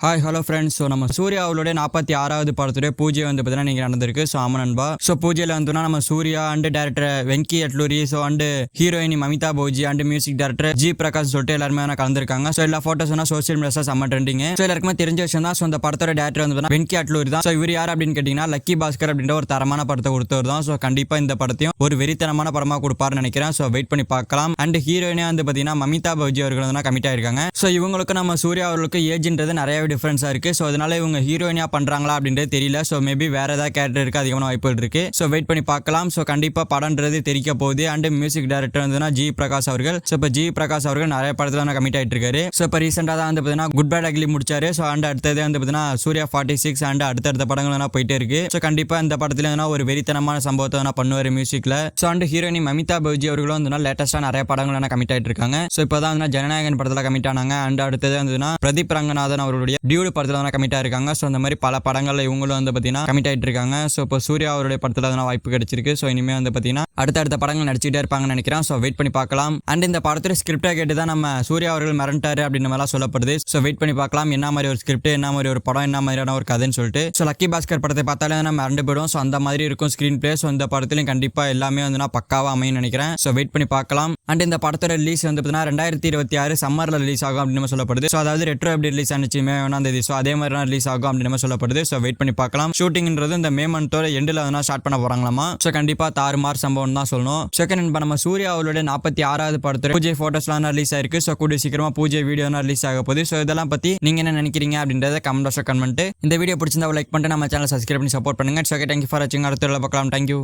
Hi hello friends. So நம்ம சூர்யா அவளுடைய 46வது படத்துடைய பூஜை வந்து பார்த்தீங்கன்னா நீங்கள் நடந்திருக்கு. ஸோ ஆமாம் நண்பா. ஸோ பூஜையில் வந்துன்னா நம்ம Suriya and director Venky Atluri, so and heroine Mamitha Baiju and music director G Prakash சொல்லிட்டு எல்லாருமே கலந்துருக்காங்க. ஸோ எல்லா ஃபோட்டோஸ் சோஷியல் மீடியா செம்ம ட்ரெண்டிங். ஸோ எல்லாருக்குமே தெரிஞ்ச விஷயம் தான். ஸோ இந்த படத்தோட டேரக்டர் வந்து வெங்கி அட்லூரி தான். ஸோ இவர் யார் அப்படின்னு கேட்டிங்கன்னா லக்கி பாஸ்கர் அப்படின்ற ஒரு தரமான படத்தை கொடுத்தவர் தான். ஸோ கண்டிப்பாக இந்த படத்தையும் ஒரு வெறித்தனமான படமாக கொடுப்பாருன்னு நினைக்கிறேன். ஸோ வெயிட் பண்ணி பார்க்கலாம். அண்ட் ஹீரோயினியாக வந்து பார்த்தீங்கன்னா மமிதா போஜி அவர்கள் வந்து கமிட் ஆயிருக்காங்க. ஸோ இவங்களுக்கு நம்ம சூர்யா அவர்களுக்கு ஏஜ்ன்றது நிறைய டிஃபரன்ஸாக இருக்கு. ஸோ அதனால இவங்க ஹீரோயினியா பண்றாங்களா அப்படின்றது தெரியல. ஸோ மேபி வேற ஏதாவது கேரக்டருக்கு அதிகமான வாய்ப்புகள் இருக்கு. ஸோ வெயிட் பண்ணி பார்க்கலாம். ஸோ கண்டிப்பா படம்ன்றது தெரிக்க போகுது. அண்ட் மியூசிக் டைரக்டர் வந்து ஜி பிரகாஷ் அவர்கள். ஸோ இப்போ ஜி பிரகாஷ் அவர்கள் நிறைய படத்துல கமிட் ஆயிட்டு இருக்காரு. ஸோ இப்போ ரீசெண்டா தான் வந்து பார்த்தீங்கன்னா குட் பேட் அக்லி முடிச்சாரு. ஸோ அண்ட் அடுத்தது வந்து பார்த்தீங்கன்னா சூர்யா 46 அண்ட் அடுத்தடுத்த படங்கள் போயிட்டே இருக்கு. ஸோ கண்டிப்பா இந்த படத்துல ஒரு வெறித்தனமான சம்பவத்தை பண்ணுவாரு மியூசிக்ல. ஸோ அண்ட் ஹீரோயினி மமிதா போஜி அவர்களும் வந்து லேட்டஸ்டா நிறைய படங்கள் கமிட் ஆயிட்டு இருக்காங்க. ஸோ இப்போதான் வந்து ஜனநாயகன் படத்துல கமிட் ஆனாங்க. அண்ட் அடுத்தது வந்து பிரதீப் ரங்கநாதன் அவருடைய டியூடு படத்துல கமிட் ஆயிருக்காங்க. ஸோ அந்த மாதிரி பல படங்கள்ல இவங்களும் வந்து பார்த்தீங்கன்னா கமிட் ஆயிட்டு இருக்காங்க. ஸோ இப்போ சூர்யா அவருடைய படத்துல வாய்ப்பு கிடைச்சிருக்கு. ஸோ இனிமே வந்து பார்த்தீங்கன்னா அடுத்தடுத்த படங்கள் நடிச்சுட்டே இருப்பாங்கன்னு நினைக்கிறேன். ஸோ வெயிட் பண்ணி பார்க்கலாம். அண்ட் இந்த படத்துல ஸ்கிரிப்டை கேட்டு தான் நம்ம சூர்யா அவர்கள் மிரண்டாரு அப்படின்னு மாதிரி சொல்லப்படுது. ஸோ வெயிட் பண்ணி பார்க்கலாம் என்ன மாதிரி ஒரு ஸ்கிரிப்ட், என்ன மாதிரி ஒரு படம், என்ன மாதிரியான ஒரு கதைன்னு சொல்லிட்டு. ஸோ லக்கி பாஸ்கர் படத்தை பார்த்தாலே நம்ம மிரண்டு போயிடும். ஸோ அந்த மாதிரி இருக்கும் ஸ்கிரீன் பிளே. ஸோ இந்த படத்துலையும் கண்டிப்பா எல்லாமே வந்து பக்காவா அமையும் நினைக்கிறேன். ஸோ வெயிட் பண்ணி பார்க்கலாம். அண்ட் இந்த படத்தோட ரிலீஸ் வந்து பார்த்தீங்கன்னா 2026 சம்மர்ல ரிலீஸ் ஆகும் அப்படின்னு சொல்லப்படுது. ஸோ அதாவது ரெட்ரோ எப்படி ரிலீஸ் ஆனிச்சு மே 1ஆம் தேதி. ஸோ அதே மாதிரி ரிலீஸ் ஆகும் அப்படின்னு சொல்லப்படுது. ஸோ வெயிட் பண்ணி பார்க்கலாம். ஷூட்டிங்ன்றது இந்த மே மந்தோட எண்டில் வந்து ஸ்டார்ட் பண்ண போறாங்களாமா. ஸோ கண்டிப்பா தாறுமாறு சம்பவம் தான் சொல்லணும். செகண்ட் இப்போ நம்ம சூர்யா அவருடைய 46வது படத்துல பூஜை போட்டோஸ்லாம் ரிலீஸ் ஆயிருக்கு. ஸோ கூடிய சீக்கிரமா பூஜை வீடியோ ரிலீஸ் ஆக போகுது. ஸோ இதெல்லாம் பத்தி நீங்க என்ன நினைக்கிறீங்க அப்படின்றத கமெண்ட் பாக்ஸ்ல கமெண்ட். இந்த வீடியோ பிடிச்சிருந்தா லைக் பண்ணிட்டு நம்ம சேனல் சப்ஸ்கிரைப் பண்ணி சப்போர்ட் பண்ணுங்க. ஓகே, தேங்க்யூ ஃபார் வாட்சிங். அடுத்த பார்க்கலாம். தேங்க்யூ.